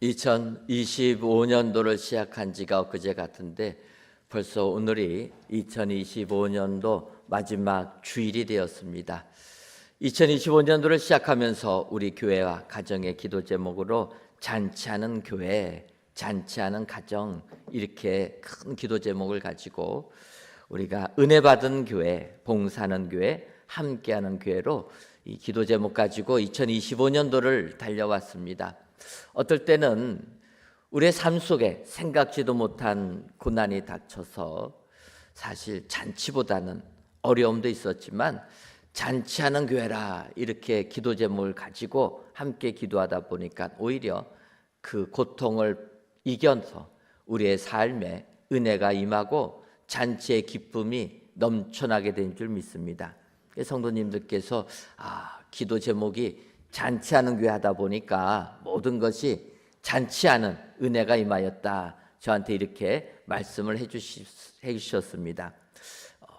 2025년도를 시작한 지가 엊그제 같은데 벌써 오늘이 2025년도 마지막 주일이 되었습니다. 2025년도를 시작하면서 우리 교회와 가정의 기도 제목으로 잔치하는 교회, 잔치하는 가정, 이렇게 큰 기도 제목을 가지고 우리가 은혜 받은 교회, 봉사하는 교회, 함께하는 교회로 이 기도 제목 가지고 2025년도를 달려왔습니다. 어떨 때는 우리의 삶 속에 생각지도 못한 고난이 닥쳐서 사실 잔치보다는 어려움도 있었지만 잔치하는 교회라 이렇게 기도 제목을 가지고 함께 기도하다 보니까 오히려 그 고통을 이겨서 우리의 삶에 은혜가 임하고 잔치의 기쁨이 넘쳐나게 된 줄 믿습니다. 성도님들께서 기도 제목이 잔치하는 교회 하다 보니까 모든 것이 잔치하는 은혜가 임하였다. 저한테 이렇게 말씀을 해주셨습니다.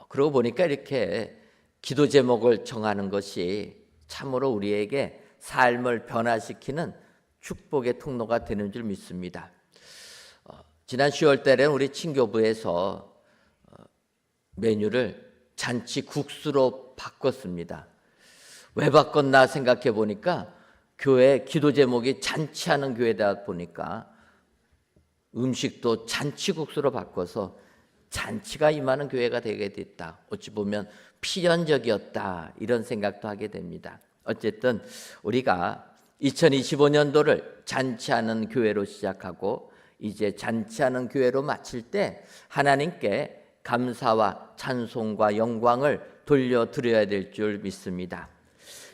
그러고 보니까 이렇게 기도 제목을 정하는 것이 참으로 우리에게 삶을 변화시키는 축복의 통로가 되는 줄 믿습니다. 지난 10월 달에는 우리 친교부에서 메뉴를 잔치 국수로 바꿨습니다. 왜 바꿨나 생각해 보니까 교회 기도 제목이 잔치하는 교회다 보니까 음식도 잔치국수로 바꿔서 잔치가 임하는 교회가 되게 됐다. 어찌 보면 필연적이었다. 이런 생각도 하게 됩니다. 어쨌든 우리가 2025년도를 잔치하는 교회로 시작하고 이제 잔치하는 교회로 마칠 때 하나님께 감사와 찬송과 영광을 돌려드려야 될 줄 믿습니다.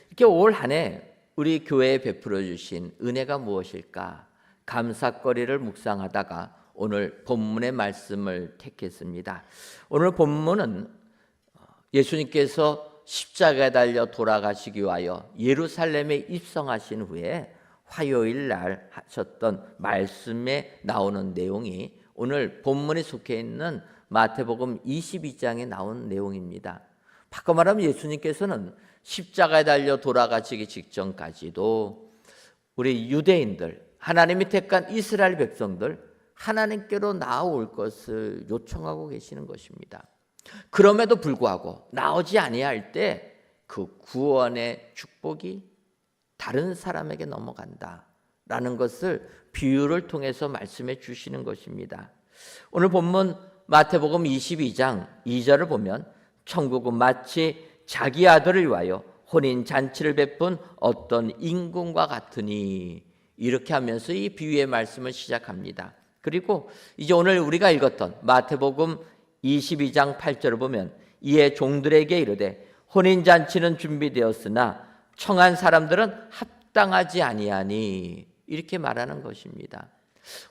이렇게 올 한 해 우리 교회에 베풀어 주신 은혜가 무엇일까? 감사거리를 묵상하다가 오늘 본문의 말씀을 택했습니다. 오늘 본문은 예수님께서 십자가에 달려 돌아가시기 위하여 예루살렘에 입성하신 후에 화요일 날 하셨던 말씀에 나오는 내용이 오늘 본문에 속해 있는 마태복음 22장에 나온 내용입니다. 바꿔 말하면 예수님께서는 십자가에 달려 돌아가시기 직전까지도 우리 유대인들, 하나님이 택한 이스라엘 백성들 하나님께로 나아올 것을 요청하고 계시는 것입니다. 그럼에도 불구하고 나오지 아니할 때 그 구원의 축복이 다른 사람에게 넘어간다라는 것을 비유를 통해서 말씀해 주시는 것입니다. 오늘 본문 마태복음 22장 2절을 보면 천국은 마치 자기 아들을 위하여 혼인 잔치를 베푼 어떤 임금과 같으니 이렇게 하면서 이 비유의 말씀을 시작합니다. 그리고 이제 오늘 우리가 읽었던 마태복음 22장 8절을 보면 이에 종들에게 이르되 혼인 잔치는 준비되었으나 청한 사람들은 합당하지 아니하니 이렇게 말하는 것입니다.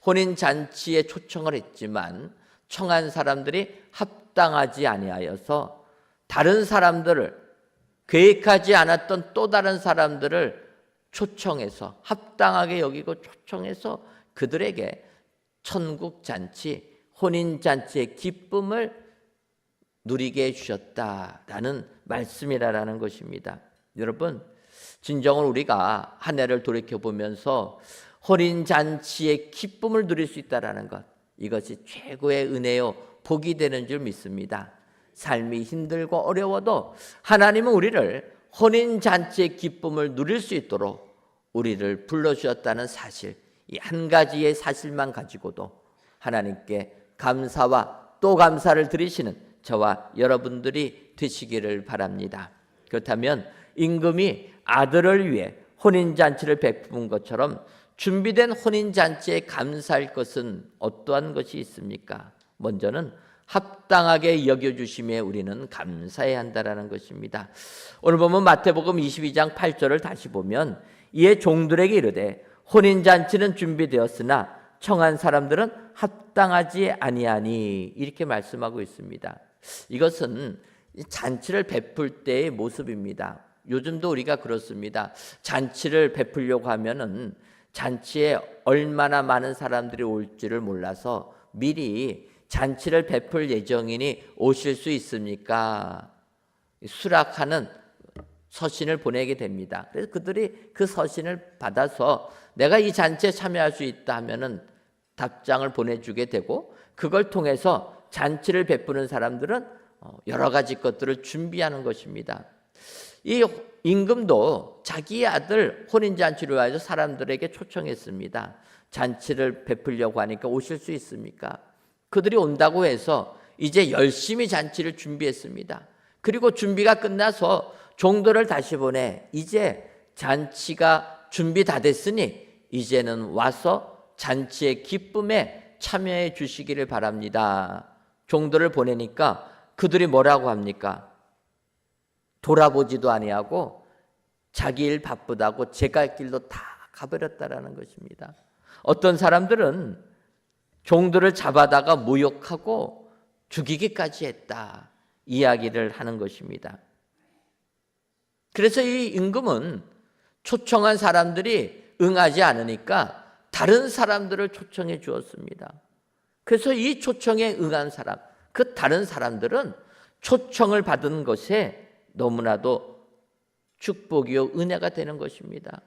혼인 잔치에 초청을 했지만 청한 사람들이 합당하지 아니하여서 다른 사람들을 계획하지 않았던 또 다른 사람들을 초청해서 합당하게 여기고 초청해서 그들에게 천국 잔치, 혼인 잔치의 기쁨을 누리게 해주셨다라는 말씀이라는 것입니다. 여러분, 진정으로 우리가 한 해를 돌이켜보면서 혼인 잔치의 기쁨을 누릴 수 있다는 것, 이것이 최고의 은혜요 복이 되는 줄 믿습니다. 삶이 힘들고 어려워도 하나님은 우리를 혼인잔치의 기쁨을 누릴 수 있도록 우리를 불러주셨다는 사실, 이 한 가지의 사실만 가지고도 하나님께 감사와 또 감사를 드리시는 저와 여러분들이 되시기를 바랍니다. 그렇다면 임금이 아들을 위해 혼인잔치를 베푼 것처럼 준비된 혼인잔치에 감사할 것은 어떠한 것이 있습니까? 먼저는 합당하게 여겨주심에 우리는 감사해야 한다는 것입니다. 오늘 보면 마태복음 22장 8절을 다시 보면 이에 종들에게 이르되 혼인잔치는 준비되었으나 청한 사람들은 합당하지 아니하니 이렇게 말씀하고 있습니다. 이것은 잔치를 베풀 때의 모습입니다. 요즘도 우리가 그렇습니다. 잔치를 베풀려고 하면은 잔치에 얼마나 많은 사람들이 올지를 몰라서 미리 잔치를 베풀 예정이니 오실 수 있습니까? 수락하는 서신을 보내게 됩니다. 그래서 그들이 그 서신을 받아서 내가 이 잔치에 참여할 수 있다 하면은 답장을 보내주게 되고, 그걸 통해서 잔치를 베푸는 사람들은 여러 가지 것들을 준비하는 것입니다. 이 임금도 자기의 아들 혼인잔치를 위하여 사람들에게 초청했습니다. 잔치를 베풀려고 하니까 오실 수 있습니까? 그들이 온다고 해서 이제 열심히 잔치를 준비했습니다. 그리고 준비가 끝나서 종들을 다시 보내, 이제 잔치가 준비 다 됐으니 이제는 와서 잔치의 기쁨에 참여해 주시기를 바랍니다. 종들을 보내니까 그들이 뭐라고 합니까? 돌아보지도 아니하고 자기 일 바쁘다고 제갈 길로 다 가버렸다라는 것입니다. 어떤 사람들은 종들을 잡아다가 모욕하고 죽이기까지 했다, 이야기를 하는 것입니다. 그래서 이 임금은 초청한 사람들이 응하지 않으니까 다른 사람들을 초청해 주었습니다. 그래서 이 초청에 응한 사람, 그 다른 사람들은 초청을 받은 것에 너무나도 축복이요 은혜가 되는 것입니다.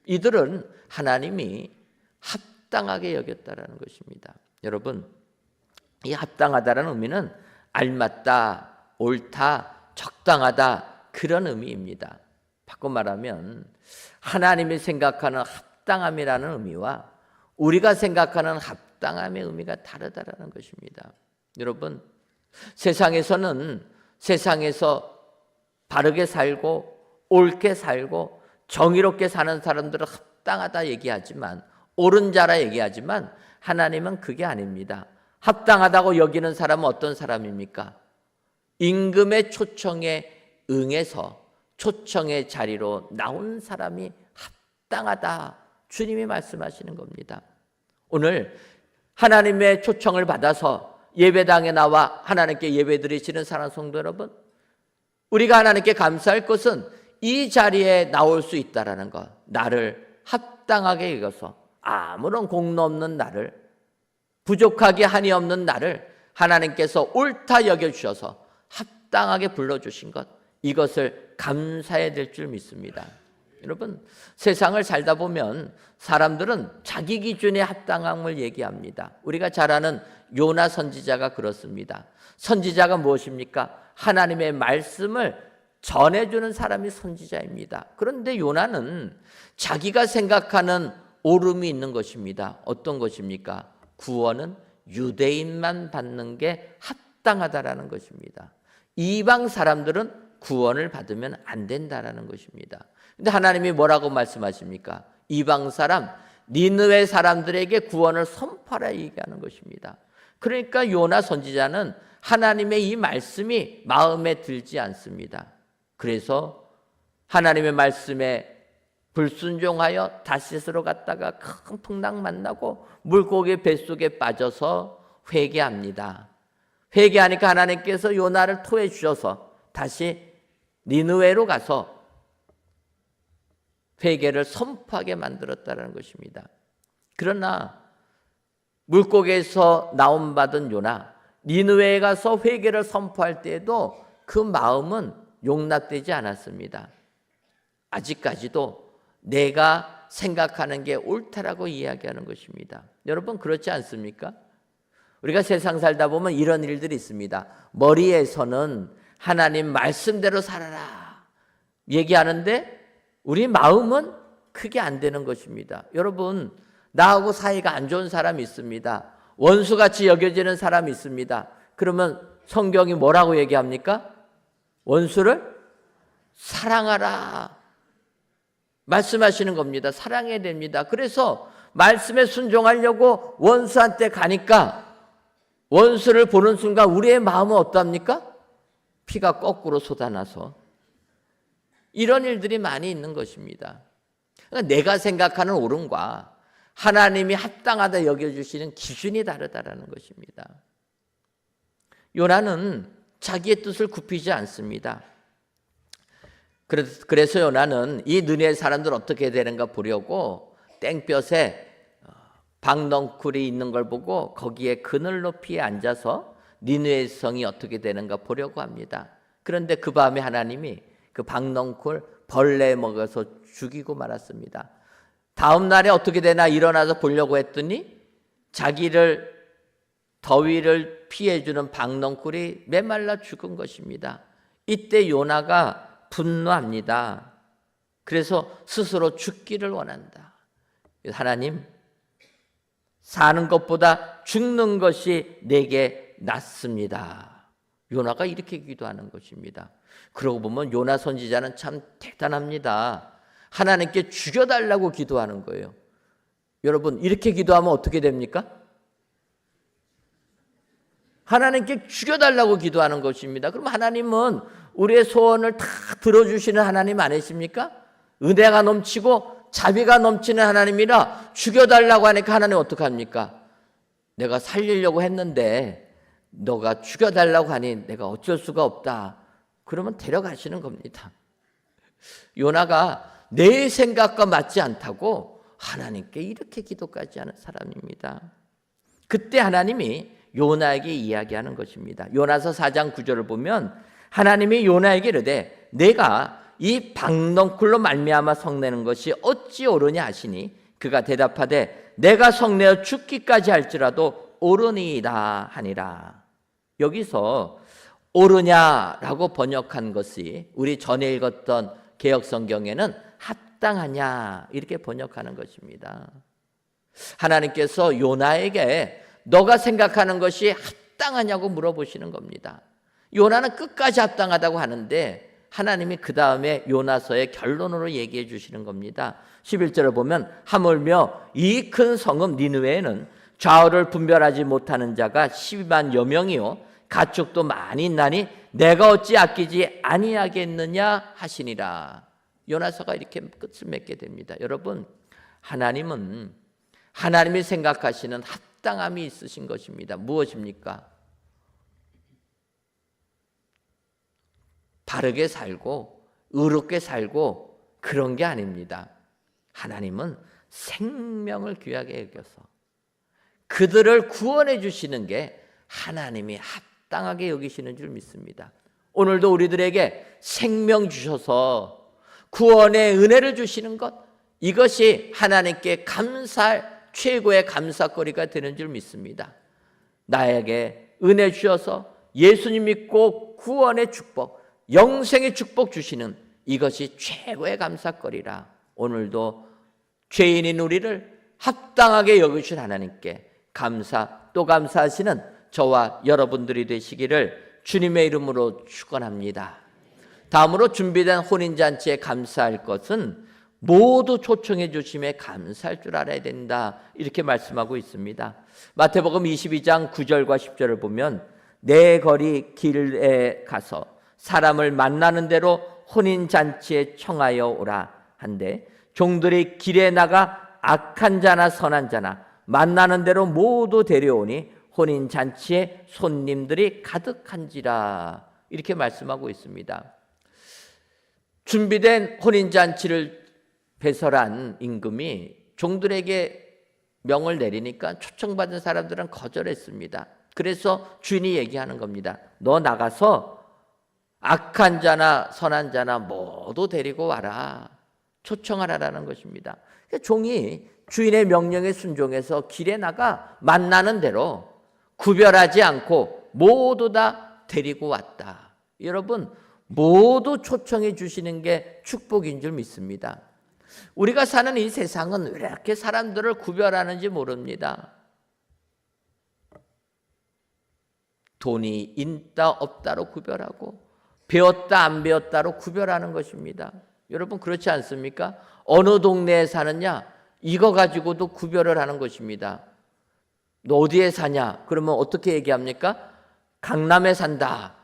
이들은 하나님이 합당하게 여겼다라는 것입니다. 여러분, 이 합당하다라는 의미는 알맞다, 옳다, 적당하다, 그런 의미입니다. 바꿔 말하면 하나님이 생각하는 합당함이라는 의미와 우리가 생각하는 합당함의 의미가 다르다라는 것입니다. 여러분, 세상에서 바르게 살고 옳게 살고 정의롭게 사는 사람들은 합당하다 얘기하지만, 옳은 자라 얘기하지만, 하나님은 그게 아닙니다. 합당하다고 여기는 사람은 어떤 사람입니까? 임금의 초청에 응해서 초청의 자리로 나온 사람이 합당하다, 주님이 말씀하시는 겁니다. 오늘 하나님의 초청을 받아서 예배당에 나와 하나님께 예배드리시는 사랑하는 성도 여러분, 우리가 하나님께 감사할 것은 이 자리에 나올 수 있다라는 것, 나를 합당하게 여겨서 아무런 공로 없는 나를, 부족하게 한이 없는 나를 하나님께서 옳다 여겨주셔서 합당하게 불러주신 것, 이것을 감사해야 될 줄 믿습니다. 여러분, 세상을 살다 보면 사람들은 자기 기준의 합당함을 얘기합니다. 우리가 잘 아는 요나 선지자가 그렇습니다. 선지자가 무엇입니까? 하나님의 말씀을 전해주는 사람이 선지자입니다. 그런데 요나는 자기가 생각하는 옳음이 있는 것입니다. 어떤 것입니까? 구원은 유대인만 받는 게 합당하다라는 것입니다. 이방 사람들은 구원을 받으면 안 된다라는 것입니다. 근데 하나님이 뭐라고 말씀하십니까? 이방 사람, 니느웨 사람들에게 구원을 선포하라 얘기하는 것입니다. 그러니까 요나 선지자는 하나님의 이 말씀이 마음에 들지 않습니다. 그래서 하나님의 말씀에 불순종하여 다시스로 갔다가 큰 풍랑 만나고 물고기 뱃속에 빠져서 회개합니다. 회개하니까 하나님께서 요나를 토해 주셔서 다시 니느웨로 가서 회개를 선포하게 만들었다는 것입니다. 그러나 물고기에서 나옴받은 요나, 니느웨에 가서 회개를 선포할 때에도 그 마음은 용납되지 않았습니다. 아직까지도 내가 생각하는 게 옳다라고 이야기하는 것입니다. 여러분, 그렇지 않습니까? 우리가 세상 살다 보면 이런 일들이 있습니다. 머리에서는 하나님 말씀대로 살아라 얘기하는데 우리 마음은 그게 안 되는 것입니다. 여러분, 나하고 사이가 안 좋은 사람이 있습니다. 원수같이 여겨지는 사람이 있습니다. 그러면 성경이 뭐라고 얘기합니까? 원수를 사랑하라 말씀하시는 겁니다. 사랑해야 됩니다. 그래서 말씀에 순종하려고 원수한테 가니까 원수를 보는 순간 우리의 마음은 어떠합니까? 피가 거꾸로 쏟아나서 이런 일들이 많이 있는 것입니다. 그러니까 내가 생각하는 옳음과 하나님이 합당하다 여겨주시는 기준이 다르다라는 것입니다. 요나는 자기의 뜻을 굽히지 않습니다. 그래서 요나는 이 느네의 사람들 어떻게 되는가 보려고 땡볕에 박넝쿨이 있는 걸 보고 거기에 그늘 높이에 앉아서 니느웨 성이 어떻게 되는가 보려고 합니다. 그런데 그 밤에 하나님이 그 박넝쿨 벌레 먹어서 죽이고 말았습니다. 다음 날에 어떻게 되나 일어나서 보려고 했더니 자기를 더위를 피해주는 박넝쿨이 메말라 죽은 것입니다. 이때 요나가 분노합니다. 그래서 스스로 죽기를 원한다. 하나님, 사는 것보다 죽는 것이 내게 낫습니다. 요나가 이렇게 기도하는 것입니다. 그러고 보면 요나 선지자는 참 대단합니다. 하나님께 죽여달라고 기도하는 거예요. 여러분, 이렇게 기도하면 어떻게 됩니까? 하나님께 죽여달라고 기도하는 것입니다. 그럼 하나님은 우리의 소원을 다 들어주시는 하나님 아니십니까? 은혜가 넘치고 자비가 넘치는 하나님이라 죽여달라고 하니까 하나님 어떡합니까? 내가 살리려고 했는데 너가 죽여달라고 하니 내가 어쩔 수가 없다. 그러면 데려가시는 겁니다. 요나가 내 생각과 맞지 않다고 하나님께 이렇게 기도까지 하는 사람입니다. 그때 하나님이 요나에게 이야기하는 것입니다. 요나서 4장 9절을 보면 하나님이 요나에게 이르되 내가 이 박넝쿨로 말미암아 성내는 것이 어찌 옳으냐 하시니 그가 대답하되 내가 성내어 죽기까지 할지라도 옳으니이다 하니라. 여기서 옳으냐라고 번역한 것이 우리 전에 읽었던 개역성경에는 합당하냐 이렇게 번역하는 것입니다. 하나님께서 요나에게 너가 생각하는 것이 합당하냐고 물어보시는 겁니다. 요나는 끝까지 합당하다고 하는데 하나님이 그 다음에 요나서의 결론으로 얘기해 주시는 겁니다. 11절을 보면 하물며 이 큰 성읍 니느웨에는 좌우를 분별하지 못하는 자가 12만여 명이요 가축도 많이 있나니 내가 어찌 아끼지 아니하겠느냐 하시니라. 요나서가 이렇게 끝을 맺게 됩니다. 여러분, 하나님은 하나님이 생각하시는 합당함이 있으신 것입니다. 무엇입니까? 바르게 살고 의롭게 살고 그런 게 아닙니다. 하나님은 생명을 귀하게 여겨서 그들을 구원해 주시는 게 하나님이 합당하게 여기시는 줄 믿습니다. 오늘도 우리들에게 생명 주셔서 구원의 은혜를 주시는 것, 이것이 하나님께 감사할 최고의 감사거리가 되는 줄 믿습니다. 나에게 은혜 주셔서 예수님 믿고 구원의 축복, 영생의 축복 주시는 이것이 최고의 감사거리라. 오늘도 죄인인 우리를 합당하게 여기신 하나님께 감사 또 감사하시는 저와 여러분들이 되시기를 주님의 이름으로 축원합니다. 다음으로 준비된 혼인잔치에 감사할 것은 모두 초청해 주심에 감사할 줄 알아야 된다. 이렇게 말씀하고 있습니다. 마태복음 22장 9절과 10절을 보면 내 거리 길에 가서 사람을 만나는 대로 혼인잔치에 청하여 오라 한데 종들이 길에 나가 악한 자나 선한 자나 만나는 대로 모두 데려오니 혼인잔치에 손님들이 가득한지라. 이렇게 말씀하고 있습니다. 준비된 혼인잔치를 배설한 임금이 종들에게 명을 내리니까 초청받은 사람들은 거절했습니다. 그래서 주인이 얘기하는 겁니다. 너 나가서 악한 자나 선한 자나 모두 데리고 와라. 초청하라라는 것입니다. 종이 주인의 명령에 순종해서 길에 나가 만나는 대로 구별하지 않고 모두 다 데리고 왔다. 여러분, 모두 초청해 주시는 게 축복인 줄 믿습니다. 우리가 사는 이 세상은 왜 이렇게 사람들을 구별하는지 모릅니다. 돈이 있다 없다로 구별하고 배웠다 안 배웠다로 구별하는 것입니다. 여러분, 그렇지 않습니까? 어느 동네에 사느냐 이거 가지고도 구별을 하는 것입니다. 너 어디에 사냐? 그러면 어떻게 얘기합니까? 강남에 산다.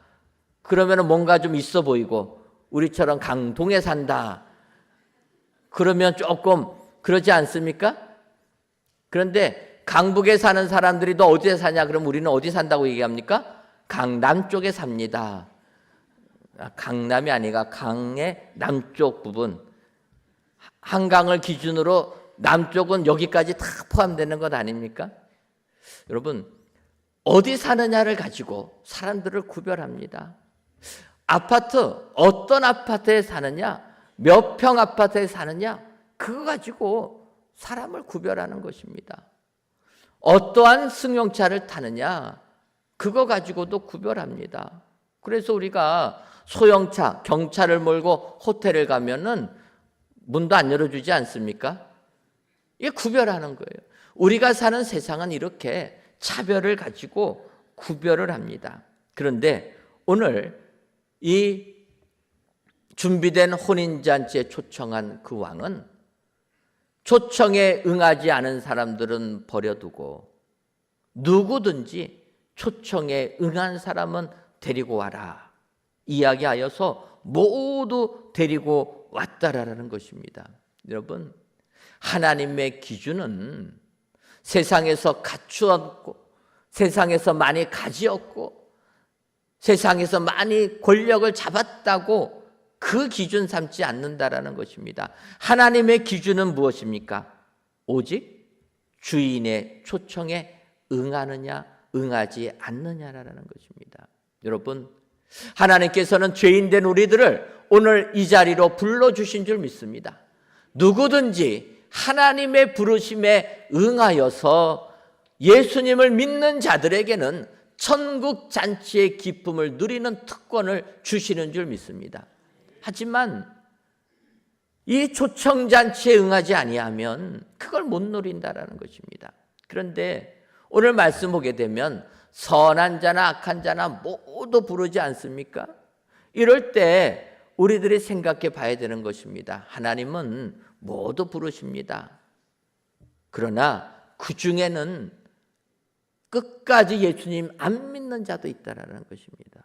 그러면 뭔가 좀 있어 보이고, 우리처럼 강동에 산다. 그러면 조금 그러지 않습니까? 그런데 강북에 사는 사람들이 너 어디에 사냐? 그럼 우리는 어디 산다고 얘기합니까? 강남 쪽에 삽니다. 강남이 아니라 강의 남쪽 부분. 한강을 기준으로 남쪽은 여기까지 다 포함되는 것 아닙니까? 여러분, 어디 사느냐를 가지고 사람들을 구별합니다. 아파트, 어떤 아파트에 사느냐, 몇 평 아파트에 사느냐, 그거 가지고 사람을 구별하는 것입니다. 어떠한 승용차를 타느냐, 그거 가지고도 구별합니다. 그래서 우리가 소형차, 경차를 몰고 호텔을 가면은 문도 안 열어주지 않습니까? 이게 구별하는 거예요. 우리가 사는 세상은 이렇게 차별을 가지고 구별을 합니다. 그런데 오늘 이 준비된 혼인잔치에 초청한 그 왕은 초청에 응하지 않은 사람들은 버려두고 누구든지 초청에 응한 사람은 데리고 와라 이야기하여서 모두 데리고 왔다라는 것입니다. 여러분, 하나님의 기준은 세상에서 갖추었고 세상에서 많이 가지었고 세상에서 많이 권력을 잡았다고 그 기준 삼지 않는다라는 것입니다. 하나님의 기준은 무엇입니까? 오직 주인의 초청에 응하느냐 응하지 않느냐라는 것입니다. 여러분, 하나님께서는 죄인된 우리들을 오늘 이 자리로 불러주신 줄 믿습니다. 누구든지 하나님의 부르심에 응하여서 예수님을 믿는 자들에게는 천국 잔치의 기쁨을 누리는 특권을 주시는 줄 믿습니다. 하지만 이 초청잔치에 응하지 아니하면 그걸 못 누린다라는 것입니다. 그런데 오늘 말씀 보게 되면 선한 자나 악한 자나 모두 부르지 않습니까? 이럴 때 우리들이 생각해 봐야 되는 것입니다. 하나님은 모두 부르십니다. 그러나 그 중에는 끝까지 예수님 안 믿는 자도 있다라는 것입니다.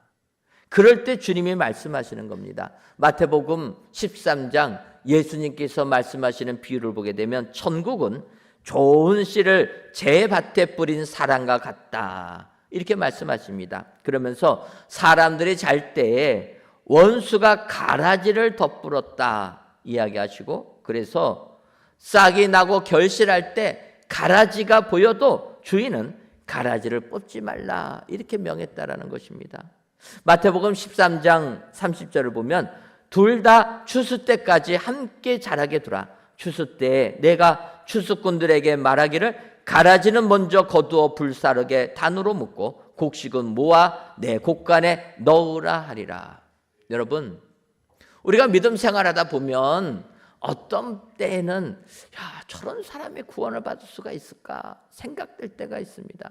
그럴 때 주님이 말씀하시는 겁니다. 마태복음 13장 예수님께서 말씀하시는 비유를 보게 되면 천국은 좋은 씨를 제 밭에 뿌린 사람과 같다 이렇게 말씀하십니다. 그러면서 사람들이 잘 때에 원수가 가라지를 덧불었다 이야기하시고, 그래서 싹이 나고 결실할 때 가라지가 보여도 주인은 가라지를 뽑지 말라 이렇게 명했다라는 것입니다. 마태복음 13장 30절을 보면 둘 다 추수 때까지 함께 자라게 두라. 추수 때에 내가 추수꾼들에게 말하기를 가라지는 먼저 거두어 불사르게 단으로 묶고 곡식은 모아 내 곡간에 넣으라 하리라. 여러분, 우리가 믿음 생활하다 보면 어떤 때에는 저런 사람이 구원을 받을 수가 있을까 생각될 때가 있습니다.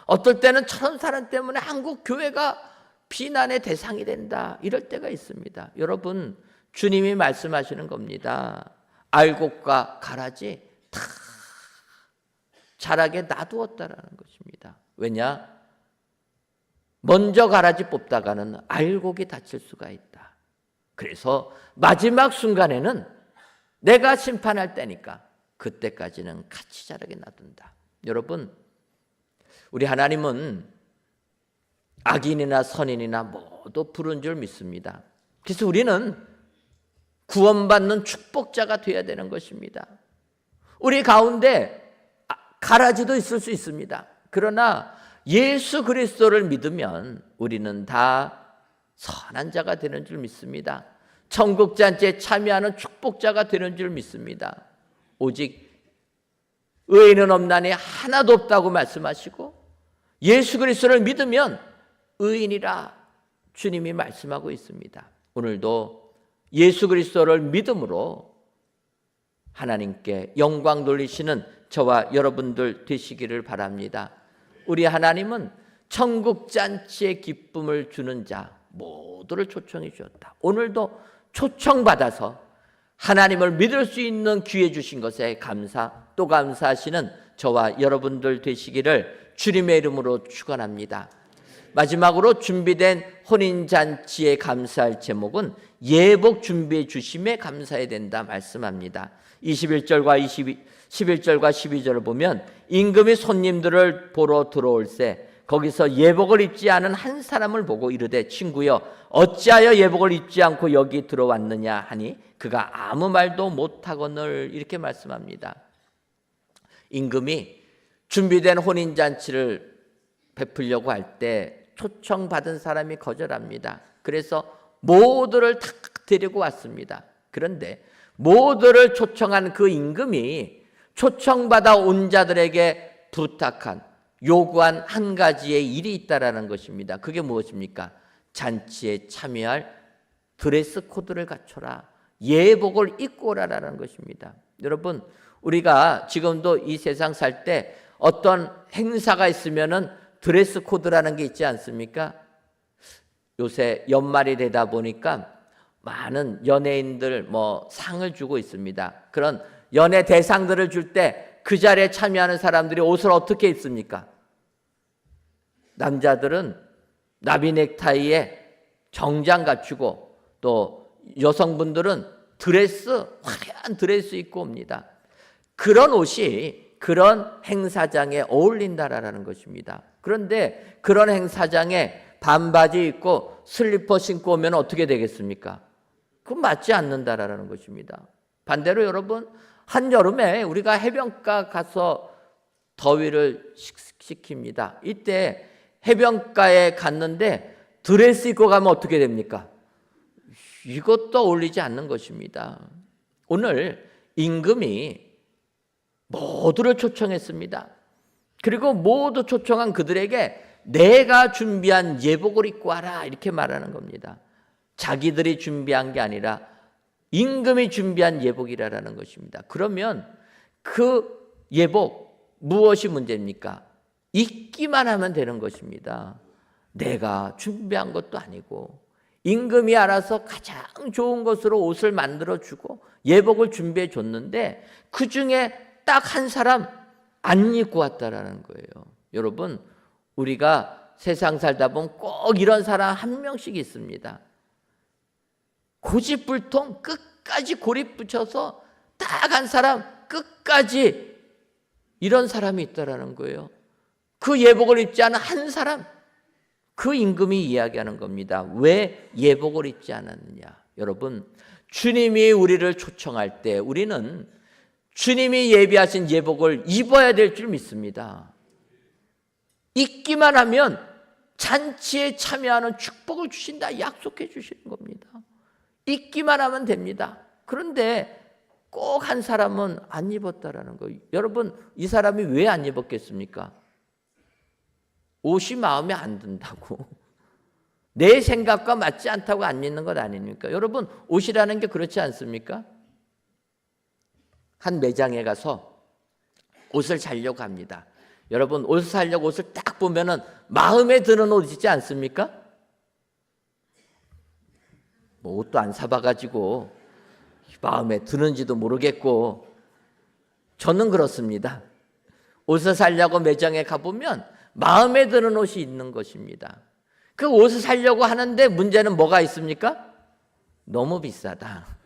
어떨 때는 저런 사람 때문에 한국 교회가 비난의 대상이 된다 이럴 때가 있습니다. 여러분, 주님이 말씀하시는 겁니다. 알곡과 가라지 다 자라게 놔두었다라는 것입니다. 왜냐? 먼저 가라지 뽑다가는 알곡이 다칠 수가 있다. 그래서 마지막 순간에는 내가 심판할 때니까 그때까지는 같이 자라게 놔둔다. 여러분, 우리 하나님은 악인이나 선인이나 모두 부른 줄 믿습니다. 그래서 우리는 구원받는 축복자가 되어야 되는 것입니다. 우리 가운데 가라지도 있을 수 있습니다. 그러나 예수 그리스도를 믿으면 우리는 다 선한 자가 되는 줄 믿습니다. 천국 잔치에 참여하는 축복자가 되는 줄 믿습니다. 오직 의인은 없나니 하나도 없다고 말씀하시고 예수 그리스도를 믿으면 의인이라 주님이 말씀하고 있습니다. 오늘도 예수 그리스도를 믿음으로 하나님께 영광 돌리시는 저와 여러분들 되시기를 바랍니다. 우리 하나님은 천국 잔치의 기쁨을 주는 자 모두를 초청해 주셨다. 오늘도 초청받아서 하나님을 믿을 수 있는 기회 주신 것에 또 감사하시는 저와 여러분들 되시기를 주님의 이름으로 축원합니다. 마지막으로 준비된 혼인잔치에 감사할 제목은 예복 준비해 주심에 감사해야 된다 말씀합니다. 11절과 12절을 보면 임금이 손님들을 보러 들어올세 거기서 예복을 입지 않은 한 사람을 보고 이르되 친구여 어찌하여 예복을 입지 않고 여기 들어왔느냐 하니 그가 아무 말도 못하거늘 이렇게 말씀합니다. 임금이 준비된 혼인잔치를 베풀려고 할 때 초청받은 사람이 거절합니다. 그래서 모두를 다 데리고 왔습니다. 그런데 모두를 초청한 그 임금이 초청받아 온 자들에게 부탁한, 요구한 한 가지의 일이 있다라는 것입니다. 그게 무엇입니까? 잔치에 참여할 드레스 코드를 갖춰라. 예복을 입고 오라라는 것입니다. 여러분, 우리가 지금도 이 세상 살 때 어떤 행사가 있으면은 드레스 코드라는 게 있지 않습니까? 요새 연말이 되다 보니까 많은 연예인들 상을 주고 있습니다. 그런 연예 대상들을 줄 때 그 자리에 참여하는 사람들이 옷을 어떻게 입습니까? 남자들은 나비 넥타이에 정장 갖추고, 또 여성분들은 화려한 드레스 입고 옵니다. 그런 옷이 그런 행사장에 어울린다라는 것입니다. 그런데 그런 행사장에 반바지 입고 슬리퍼 신고 오면 어떻게 되겠습니까? 그건 맞지 않는다라는 것입니다. 반대로 여러분, 한여름에 우리가 해변가 가서 더위를 식힙니다. 이때 해변가에 갔는데 드레스 입고 가면 어떻게 됩니까? 이것도 어울리지 않는 것입니다. 오늘 임금이 모두를 초청했습니다. 그리고 모두 초청한 그들에게 내가 준비한 예복을 입고 와라, 이렇게 말하는 겁니다. 자기들이 준비한 게 아니라 임금이 준비한 예복이라는 것입니다. 그러면 그 예복, 무엇이 문제입니까? 입기만 하면 되는 것입니다. 내가 준비한 것도 아니고 임금이 알아서 가장 좋은 것으로 옷을 만들어주고 예복을 준비해 줬는데 그 중에 딱 한 사람 안 입고 왔다라는 거예요. 여러분, 우리가 세상 살다 보면 꼭 이런 사람 한 명씩 있습니다. 고집불통, 끝까지 고립 붙여서 딱 한 사람, 끝까지 이런 사람이 있다라는 거예요. 그 예복을 입지 않은 한 사람, 그 임금이 이야기하는 겁니다. 왜 예복을 입지 않았느냐? 여러분, 주님이 우리를 초청할 때 우리는 주님이 예비하신 예복을 입어야 될 줄 믿습니다. 입기만 하면 잔치에 참여하는 축복을 주신다, 약속해 주시는 겁니다. 입기만 하면 됩니다. 그런데 꼭 한 사람은 안 입었다라는 거예요. 여러분, 이 사람이 왜 안 입었겠습니까? 옷이 마음에 안 든다고, 내 생각과 맞지 않다고 안 입는 것 아닙니까? 여러분, 옷이라는 게 그렇지 않습니까? 한 매장에 가서 옷을 사려고 합니다. 여러분, 옷을 사려고 옷을 딱 보면은 마음에 드는 옷 있지 않습니까? 옷도 안 사봐가지고 마음에 드는지도 모르겠고, 저는 그렇습니다. 옷을 사려고 매장에 가보면 마음에 드는 옷이 있는 것입니다. 그 옷을 사려고 하는데 문제는 뭐가 있습니까? 너무 비싸다.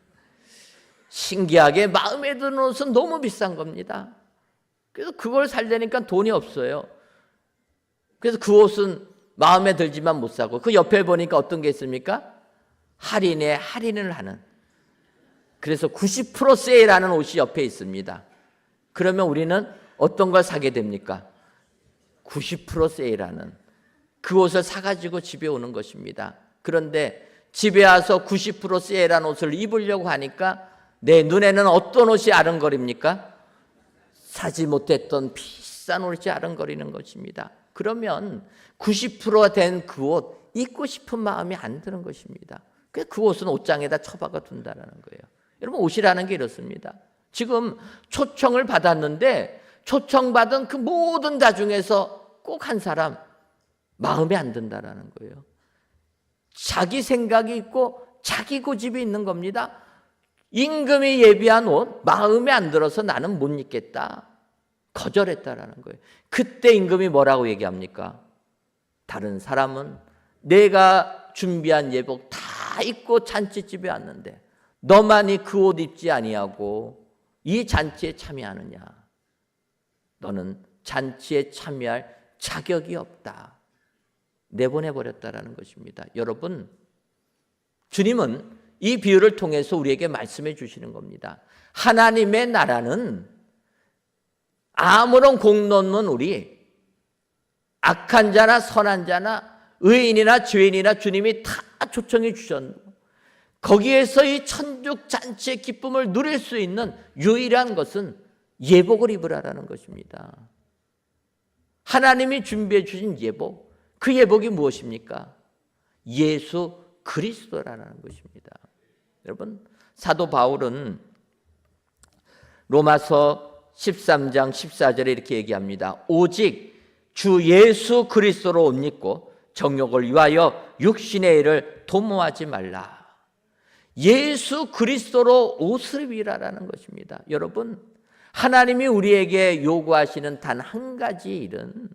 신기하게 마음에 드는 옷은 너무 비싼 겁니다. 그래서 그걸 살려니까 돈이 없어요. 그래서 그 옷은 마음에 들지만 못 사고, 그 옆에 보니까 어떤 게 있습니까? 할인을 하는, 그래서 90% 세일하는 옷이 옆에 있습니다. 그러면 우리는 어떤 걸 사게 됩니까? 90% 세일하는 그 옷을 사가지고 집에 오는 것입니다. 그런데 집에 와서 90% 세일한 옷을 입으려고 하니까 내 눈에는 어떤 옷이 아른거립니까? 사지 못했던 비싼 옷이 아른거리는 것입니다. 그러면 90%가 된 그 옷 입고 싶은 마음이 안 드는 것입니다. 그래서 그 옷은 옷장에다 처박아 둔다는 거예요. 여러분, 옷이라는 게 이렇습니다. 지금 초청을 받았는데 초청받은 그 모든 자 중에서 꼭 한 사람 마음에 안 든다는 거예요. 자기 생각이 있고 자기 고집이 있는 겁니다. 임금이 예비한 옷 마음에 안 들어서 나는 못 입겠다, 거절했다라는 거예요. 그때 임금이 뭐라고 얘기합니까? 다른 사람은 내가 준비한 예복 다 입고 잔치집에 왔는데 너만이 그 옷 입지 아니하고 이 잔치에 참여하느냐? 너는 잔치에 참여할 자격이 없다. 내보내버렸다라는 것입니다. 여러분, 주님은 이 비유를 통해서 우리에게 말씀해 주시는 겁니다. 하나님의 나라는 아무런 공로 없는 우리, 악한 자나 선한 자나 의인이나 죄인이나 주님이 다 초청해 주셨고, 거기에서 이 천국 잔치의 기쁨을 누릴 수 있는 유일한 것은 예복을 입으라라는 것입니다. 하나님이 준비해 주신 예복, 그 예복이 무엇입니까? 예수 그리스도라는 것입니다. 여러분, 사도 바울은 로마서 13장 14절에 이렇게 얘기합니다. 오직 주 예수 그리스도로 옷 입고 정욕을 위하여 육신의 일을 도모하지 말라. 예수 그리스도로 옷을 입으라라는 것입니다. 여러분, 하나님이 우리에게 요구하시는 단 한 가지 일은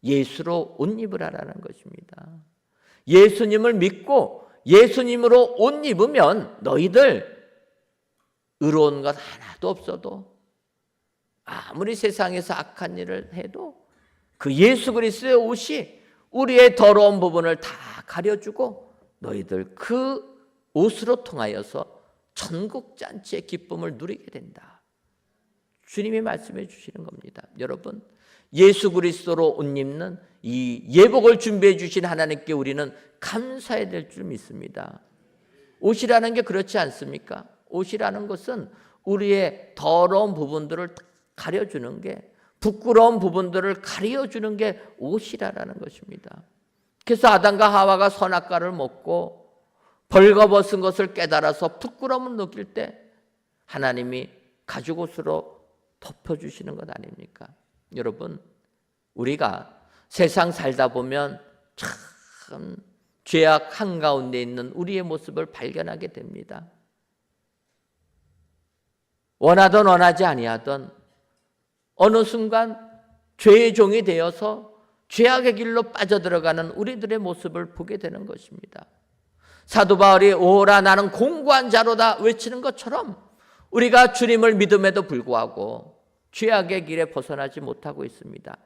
예수로 옷 입으라라는 것입니다. 예수님을 믿고 예수님으로 옷 입으면 너희들 의로운 것 하나도 없어도, 아무리 세상에서 악한 일을 해도 그 예수 그리스도의 옷이 우리의 더러운 부분을 다 가려주고 너희들 그 옷으로 통하여서 천국 잔치의 기쁨을 누리게 된다. 주님이 말씀해 주시는 겁니다. 여러분, 예수 그리스도로 옷 입는 이 예복을 준비해 주신 하나님께 우리는 감사해야 될 줄 믿습니다. 옷이라는 게 그렇지 않습니까? 옷이라는 것은 우리의 더러운 부분들을 가려주는 게, 부끄러운 부분들을 가려주는 게 옷이라는 것입니다. 그래서 아담과 하와가 선악과를 먹고 벌거벗은 것을 깨달아서 부끄러움을 느낄 때 하나님이 가죽옷으로 덮어주시는 것 아닙니까? 여러분, 우리가 세상 살다 보면 참 죄악 한가운데 있는 우리의 모습을 발견하게 됩니다. 원하든 원하지 아니하든 어느 순간 죄의 종이 되어서 죄악의 길로 빠져들어가는 우리들의 모습을 보게 되는 것입니다. 사도 바울이 오라 나는 공고한 자로다 외치는 것처럼 우리가 주님을 믿음에도 불구하고 죄악의 길에 벗어나지 못하고 있습니다.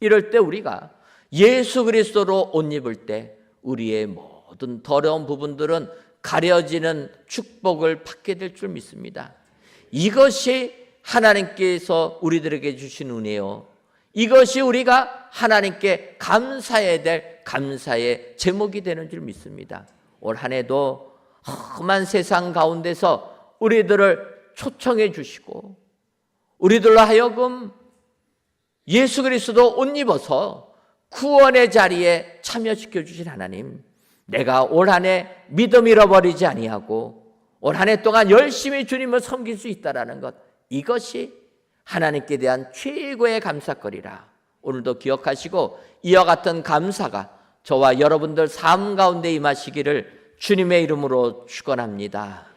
이럴 때 우리가 예수 그리스도로 옷 입을 때 우리의 모든 더러운 부분들은 가려지는 축복을 받게 될 줄 믿습니다. 이것이 하나님께서 우리들에게 주신 은혜요, 이것이 우리가 하나님께 감사해야 될 감사의 제목이 되는 줄 믿습니다. 올 한 해도 험한 세상 가운데서 우리들을 초청해 주시고 우리들로 하여금 예수 그리스도 옷 입어서 구원의 자리에 참여시켜 주신 하나님, 내가 올 한 해 믿음 잃어버리지 아니하고 올 한 해 동안 열심히 주님을 섬길 수 있다라는 것, 이것이 하나님께 대한 최고의 감사거리라. 오늘도 기억하시고 이와 같은 감사가 저와 여러분들 삶 가운데 임하시기를 주님의 이름으로 축원합니다.